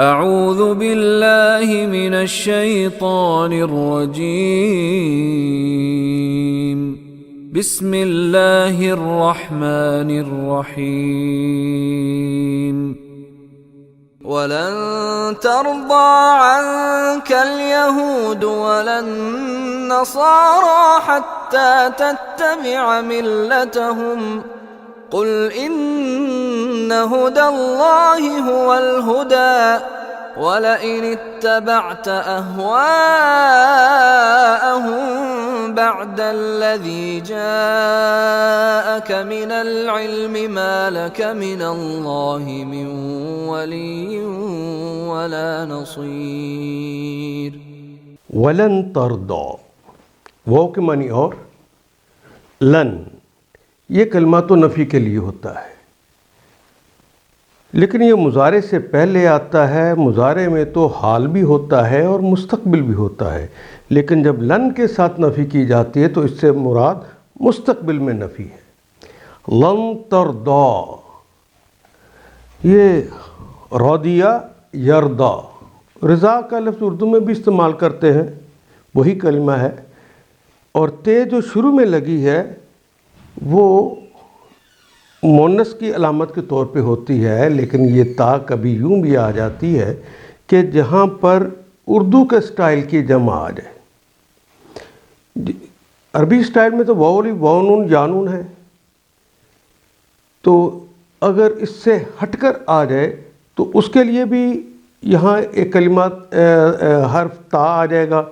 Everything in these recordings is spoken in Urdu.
اعوذ باللہ من الشیطان الرجیم بسم اللہ الرحمن الرحیم وَلَن تَرْضَىٰ عَنكَ الْيَهُودُ وَلَا النَّصَارَىٰ حَتَّىٰ تَتَّبِعَ مِلَّتَهُمْ قُلْ إِنَّ هُدَى اللَّهِ هُوَ الْهُدَىٰ وَلَئِنِ اتَّبَعْتَ أَهْوَاءَهُم بَعْدَ الَّذِي جَاءَكَ مِنَ الْعِلْمِ مَا لَكَ مِنَ اللَّهِ مِن وَلِيٍّ وَلَا نَصِيرٍ۔ ولن ترضى، وہ کے معنی اور لن، یہ کلمہ تو نفی کے لیے ہوتا ہے، لیکن یہ مضارع سے پہلے آتا ہے۔ مضارع میں تو حال بھی ہوتا ہے اور مستقبل بھی ہوتا ہے، لیکن جب لن کے ساتھ نفی کی جاتی ہے تو اس سے مراد مستقبل میں نفی ہے۔ لن ترضى، یہ رضیہ یرضا، رضا کا لفظ اردو میں بھی استعمال کرتے ہیں، وہی کلمہ ہے، اور تے جو شروع میں لگی ہے وہ مونس کی علامت کے طور پہ ہوتی ہے، لیکن یہ تا کبھی یوں بھی آ جاتی ہے کہ جہاں پر اردو کے سٹائل کی جمع آ جائے۔ عربی سٹائل میں تو واو نون جانون ہے، تو اگر اس سے ہٹ کر آ جائے تو اس کے لیے بھی یہاں ایک کلمہ حرف تا آ جائے گا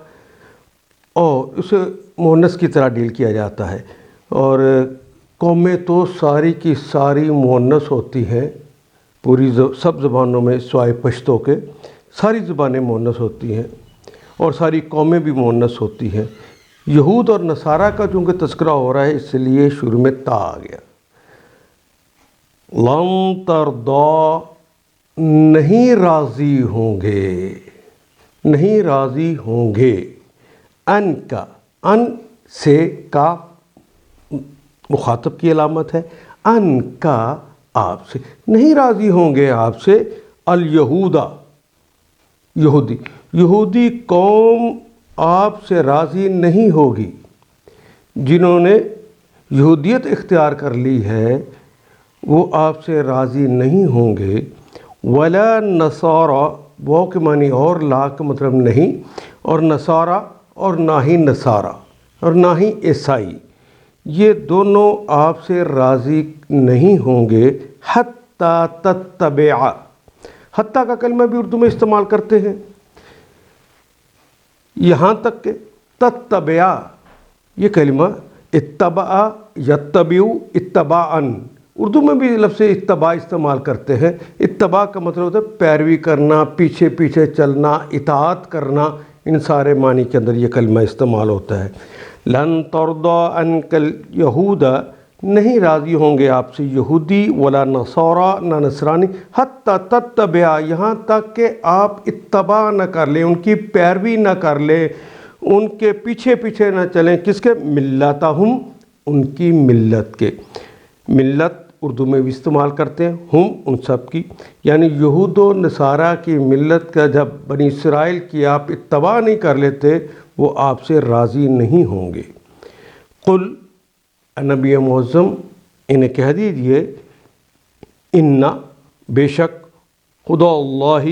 اور اسے مونس کی طرح ڈیل کیا جاتا ہے۔ اور قومیں تو ساری کی ساری مونس ہوتی ہیں، پوری سب زبانوں میں سوائے پشتو کے ساری زبانیں مونس ہوتی ہیں اور ساری قومیں بھی مونس ہوتی ہیں۔ یہود اور نصارہ کا چونکہ تذکرہ ہو رہا ہے اس لیے شروع میں تا آ گیا۔ لن ترضى، نہیں راضی ہوں گے، نہیں راضی ہوں گے، ان کا، ان سے کا مخاطب کی علامت ہے، ان کا آپ سے، نہیں راضی ہوں گے آپ سے الیہودا، یہودی قوم آپ سے راضی نہیں ہوگی، جنہوں نے یہودیت اختیار کر لی ہے وہ آپ سے راضی نہیں ہوں گے۔ ولا نصارا، وہ کے معنی اور، لا کا مطلب نہیں، اور نصارا اور نہ ہی نصارہ اور نہ ہی عیسائی، یہ دونوں آپ سے راضی نہیں ہوں گے۔ حتیٰ تتبع، حتیٰ کا کلمہ بھی اردو میں استعمال کرتے ہیں، یہاں تک کہ تتبع، یہ کلمہ اتبع یتبع اتباعاً، اردو میں بھی لفظ اتباع استعمال کرتے ہیں۔ اتباع کا مطلب ہوتا ہے پیروی کرنا، پیچھے پیچھے چلنا، اطاعت کرنا، ان سارے معنی کے اندر یہ کلمہ استعمال ہوتا ہے۔ لن ترضى عنك اليهود، نہیں راضی ہوں گے آپ سے یہودی، ولا نصارى، نہ نصرانی، حتیٰ تتبع، یہاں تک کہ آپ اتباع نہ کر لیں، ان کی پیروی نہ کر لیں، ان کے پیچھے پیچھے نہ چلیں، کس کے؟ ملتہم، ان کی ملت کے۔ ملت اردو میں بھی استعمال کرتے ہیں، ہم ان سب کی، یعنی یہود و نصارہ کی ملت کا جب بنی اسرائیل کی آپ اتباع نہیں کر لیتے وہ آپ سے راضی نہیں ہوں گے۔ قل، نبی معظم انہیں کہہ دیجئے، ان، بے شک، خدا اللہ،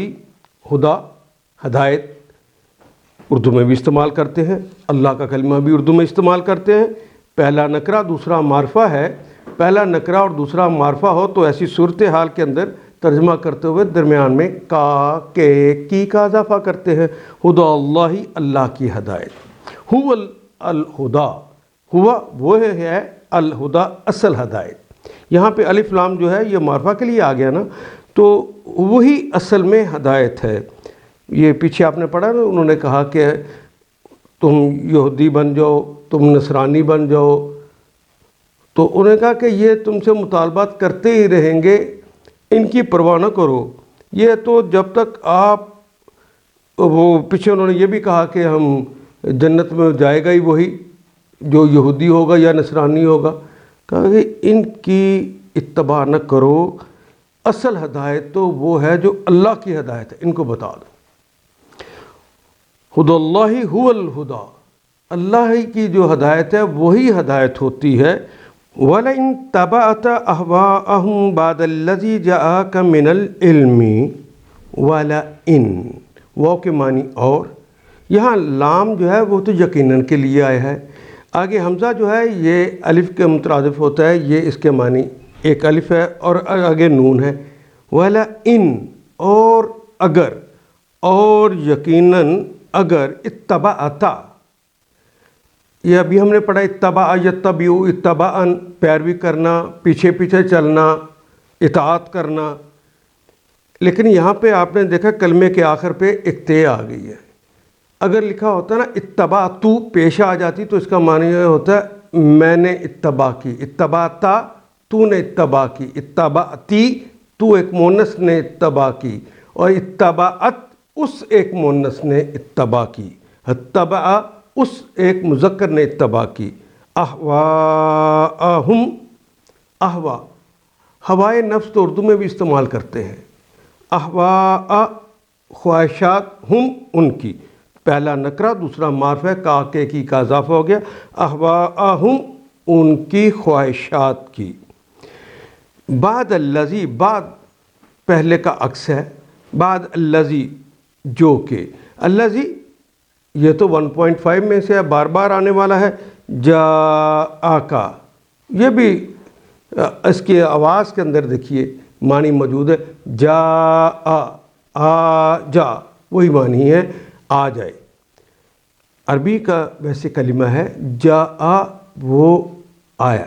خدا ہدایت اردو میں بھی استعمال کرتے ہیں، اللہ کا کلمہ بھی اردو میں استعمال کرتے ہیں۔ پہلا نکرہ دوسرا معرفہ ہے، پہلا نکرہ اور دوسرا معرفہ ہو تو ایسی صورتحال کے اندر ترجمہ کرتے ہوئے درمیان میں کا، کے، کی کا اضافہ کرتے ہیں۔ خدا اللہ، اللہ کی ہدایت، هو الہدا، ہوا وہ ہے الہدا، اصل ہدایت۔ یہاں پہ الف لام جو ہے یہ معرفہ کے لیے آ گیا نا، تو وہی اصل میں ہدایت ہے۔ یہ پیچھے آپ نے پڑھا نا، انہوں نے کہا کہ تم یہودی بن جاؤ، تم نصرانی بن جاؤ، تو انہوں نے کہا کہ یہ تم سے مطالبات کرتے ہی رہیں گے، ان کی پرواہ نہ کرو، یہ تو جب تک آپ، وہ پیچھے انہوں نے یہ بھی کہا کہ ہم جنت میں جائے گا ہی وہی جو یہودی ہوگا یا نصرانی ہوگا، کہا کہ ان کی اتباع نہ کرو، اصل ہدایت تو وہ ہے جو اللہ کی ہدایت ہے، ان کو بتا دو۔ ہدی اللہ هو الہدا، اللہ کی جو ہدایت ہے وہی ہدایت ہوتی ہے۔ وَلَئِن تَبَعْتَ أَهْوَاءَهُمْ بَعْدَ الَّذِي جَاءَكَ مِنَ الْعِلْمِ وَلَئِن، واو کے معنی اور، یہاں لام جو ہے وہ تو یقیناً کے لیے آیا ہے، آگے حمزہ جو ہے یہ الف کے مترادف ہوتا ہے، یہ اس کے معنی ایک الف ہے اور آگے نون ہے۔ وَلَئِن، اور اگر، اور یقیناً اگر، اتبعتا، یہ ابھی ہم نے پڑھا اتبع یتبعو، اتبعن پیروی کرنا، پیچھے پیچھے چلنا، اطاعت کرنا، لیکن یہاں پہ آپ نے دیکھا کلمے کے آخر پہ ایک تے آ گئی ہے۔ اگر لکھا ہوتا نا اتبعتو پیش آ جاتی تو اس کا معنی یہ ہوتا ہے میں نے اتباع کی، اتبعتا تو نے اتباع کی، اتبعتی تو ایک مونس نے اتباع کی، اور اتبعت اس ایک مونس نے اتباع کی، اتبع اس ایک مذکر نے اتباع کی۔ احواءہم، احوا ہوائے نفس تو اردو میں بھی استعمال کرتے ہیں۔ احواء خواہشات، ہم ان کی، پہلا نکرہ دوسرا معرفہ ہے، کا کے کی کا اضافہ ہو گیا، احواءہم ان کی خواہشات کی۔ بعد الذی، بعد پہلے کا عکس ہے، بعد الذی جو کہ، الذی یہ تو 1.5 میں سے ہے، بار بار آنے والا ہے، جاءکا یہ بھی اس کی آواز کے اندر دیکھیے معنی موجود ہے، جاء، آ جا وہی معنی ہے آ جائے۔ عربی کا ویسے کلمہ ہے جاء وہ آیا،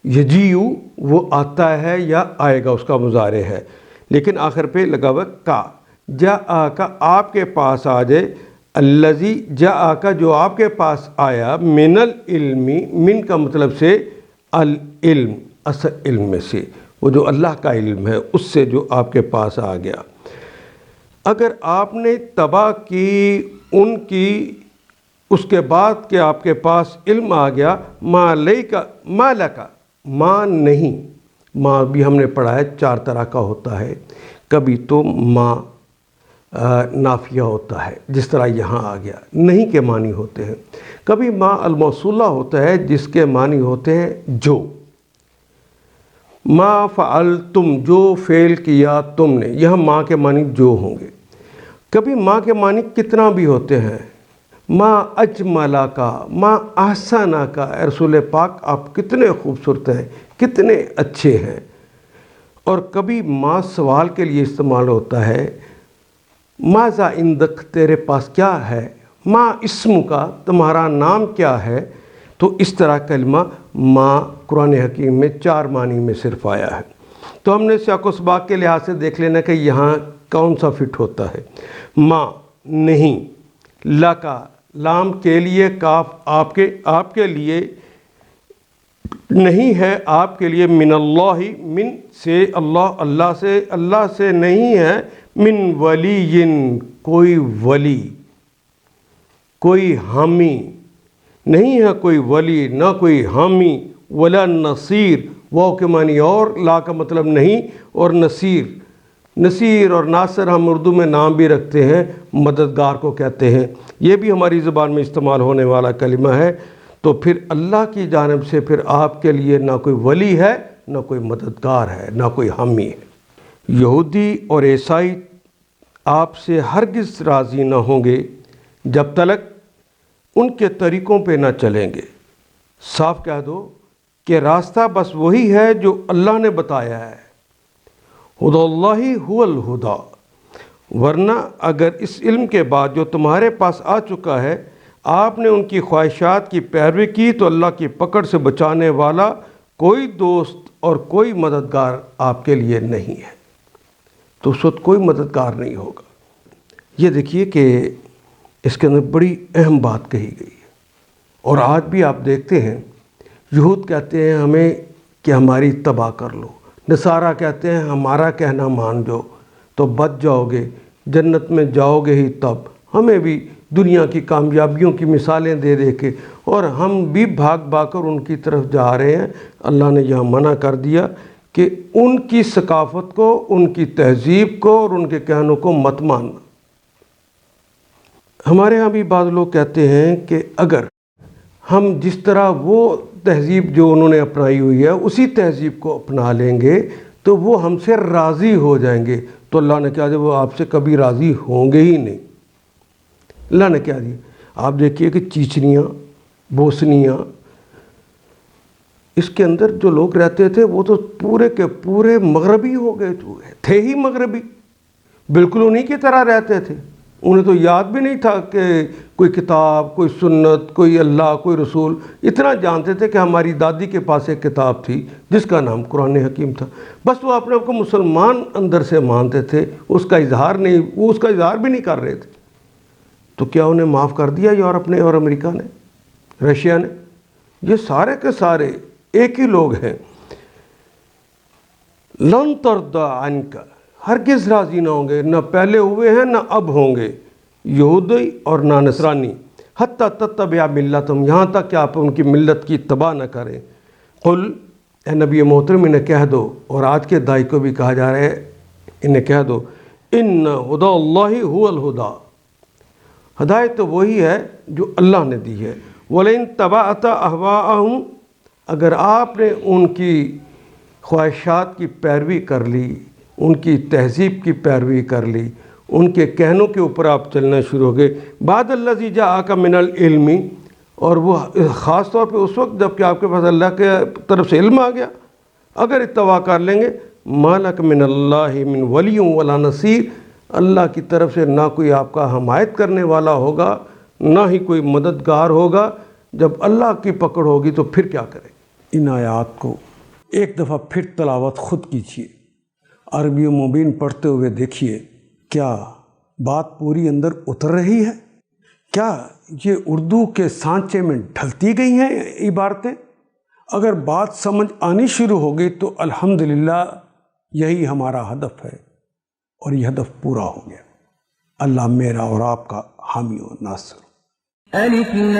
یجیء وہ آتا ہے یا آئے گا، اس کا مضارع ہے، لیکن آخر پہ لگا ہوا کا، جاء کا آپ کے پاس آ جائے، الذی جاء کا جو آپ کے پاس آیا، من العلم، من کا مطلب سے العلم اصل علم میں سے، وہ جو اللہ کا علم ہے اس سے جو آپ کے پاس آ گیا۔ اگر آپ نے تباہ کی ان کی اس کے بعد کہ آپ کے پاس علم آ گیا، ما لیکا، ما لکا، ما نہیں، ما بھی ہم نے پڑھا ہے 4 طرح کا ہوتا ہے، کبھی تو ما نافیہ ہوتا ہے جس طرح یہاں آ گیا، نہیں کے معنی ہوتے ہیں، کبھی ما الموصولہ ہوتا ہے جس کے معنی ہوتے ہیں جو، ما فعلتم جو فعل کیا تم نے، یہاں ما کے معنی جو ہوں گے۔ کبھی ما کے معنی کتنا بھی ہوتے ہیں، ما اجملا کا، ما احسنا کا، اے رسول پاک آپ کتنے خوبصورت ہیں، کتنے اچھے ہیں۔ اور کبھی ما سوال کے لیے استعمال ہوتا ہے، ماذا عندک تیرے پاس کیا ہے، ما اسم کا تمہارا نام کیا ہے۔ تو اس طرح کلمہ ما قرآن حکیم میں 4 معنی میں صرف آیا ہے۔ تو ہم نے سیاق و سباق کے لحاظ سے دیکھ لینا کہ یہاں کون سا فٹ ہوتا ہے۔ ما نہیں، لکا لام کے لیے، کاف آپ کے لیے نہیں ہے، آپ کے لیے، من اللہ من سے اللہ، اللہ سے نہیں ہے، من ولی کوئی ولی، کوئی حامی نہیں ہے، کوئی ولی نہ کوئی حامی، ولا نصیر واو کے معنی اور، لا کا مطلب نہیں، اور نصیر اور ناصر ہم اردو میں نام بھی رکھتے ہیں، مددگار کو کہتے ہیں، یہ بھی ہماری زبان میں استعمال ہونے والا کلمہ ہے۔ تو پھر اللہ کی جانب سے پھر آپ کے لیے نہ کوئی ولی ہے، نہ کوئی مددگار ہے، نہ کوئی حامی ہے۔ یہودی اور عیسائی آپ سے ہرگز راضی نہ ہوں گے جب تک ان کے طریقوں پہ نہ چلیں گے۔ صاف کہہ دو کہ راستہ بس وہی ہے جو اللہ نے بتایا ہے، ہدی اللہ هو الہدا، ورنہ اگر اس علم کے بعد جو تمہارے پاس آ چکا ہے آپ نے ان کی خواہشات کی پیروی کی تو اللہ کی پکڑ سے بچانے والا کوئی دوست اور کوئی مددگار آپ کے لیے نہیں ہے، تو اس وقت کوئی مددگار نہیں ہوگا۔ یہ دیکھیے کہ اس کے اندر بڑی اہم بات کہی گئی ہے، اور آج بھی آپ دیکھتے ہیں یہود کہتے ہیں ہمیں کہ ہماری اتباع کر لو، نصارہ کہتے ہیں ہمارا کہنا مان جاؤ تو بچ جاؤ گے، جنت میں جاؤ گے ہی تب۔ ہمیں بھی دنیا کی کامیابیوں کی مثالیں دے دے کے، اور ہم بھی بھاگ کر ان کی طرف جا رہے ہیں۔ اللہ نے یہاں منع کر دیا کہ ان کی ثقافت کو، ان کی تہذیب کو اور ان کے کہنوں کو مت ماننا۔ ہمارے ہاں بھی بعض لوگ کہتے ہیں کہ اگر ہم جس طرح وہ تہذیب جو انہوں نے اپنائی ہوئی ہے اسی تہذیب کو اپنا لیں گے تو وہ ہم سے راضی ہو جائیں گے، تو اللہ نے کہا کہ وہ آپ سے کبھی راضی ہوں گے ہی نہیں۔ اللہ نے کیا دیا، آپ دیکھیے کہ چیچنیاں، بوسنیاں، اس کے اندر جو لوگ رہتے تھے وہ تو پورے کے پورے مغربی ہو گئے تھے ہی مغربی، بالکل انہی کی طرح رہتے تھے۔ انہیں تو یاد بھی نہیں تھا کہ کوئی کتاب، کوئی سنت، کوئی اللہ، کوئی رسول۔ اتنا جانتے تھے کہ ہماری دادی کے پاس ایک کتاب تھی جس کا نام قرآن حکیم تھا، بس وہ اپنے آپ کو مسلمان اندر سے مانتے تھے، اس کا اظہار نہیں، وہ اس کا اظہار بھی نہیں کر رہے تھے۔ تو کیا انہیں معاف کر دیا یورپ نے اور امریکہ نے، رشیا نے؟ یہ سارے کے سارے ایک ہی لوگ ہیں۔ لن ترضى عنك، ہرگز راضی نہ ہوں گے، نہ پہلے ہوئے ہیں نہ اب ہوں گے، یہودی اور نہ نصرانی، حتیٰ تتبع ملتہم، یہاں تک کہ آپ ان کی ملت کی اتباع نہ کریں۔ قل، اے نبی محترم انہیں کہہ دو، اور آج کے دائی کو بھی کہا جا رہا ہے، انہیں کہہ دو، ان ہدی اللہ هو الہدی، ہدایت تو وہی ہے جو اللہ نے دی ہے۔ وَلَئِن تَبَعْتَ أَهْوَاءَهُمْ، اگر آپ نے ان کی خواہشات کی پیروی کر لی، ان کی تہذیب کی پیروی کر لی، ان کے کہنوں کے اوپر آپ چلنا شروع ہو گئے، بعد الذی جاءک من العلم، اور وہ خاص طور پہ اس وقت جب کہ آپ کے پاس اللہ کے طرف سے علم آ گیا، اگر اتباع کر لیں گے، ما لک من اللہ من ولی ولا نصیر، اللہ کی طرف سے نہ کوئی آپ کا حمایت کرنے والا ہوگا، نہ ہی کوئی مددگار ہوگا۔ جب اللہ کی پکڑ ہوگی تو پھر کیا کریں؟ ان آیات کو ایک دفعہ پھر تلاوت خود کیجیے، عربی و مبین پڑھتے ہوئے دیکھیے، کیا بات پوری اندر اتر رہی ہے؟ کیا یہ اردو کے سانچے میں ڈھلتی گئی ہیں عبارتیں؟ اگر بات سمجھ آنی شروع ہو گئی تو الحمدللہ یہی ہمارا ہدف ہے، اور یہ ہدف پورا ہو گیا۔ اللہ میرا اور آپ کا حامی و ناصر۔ الف لام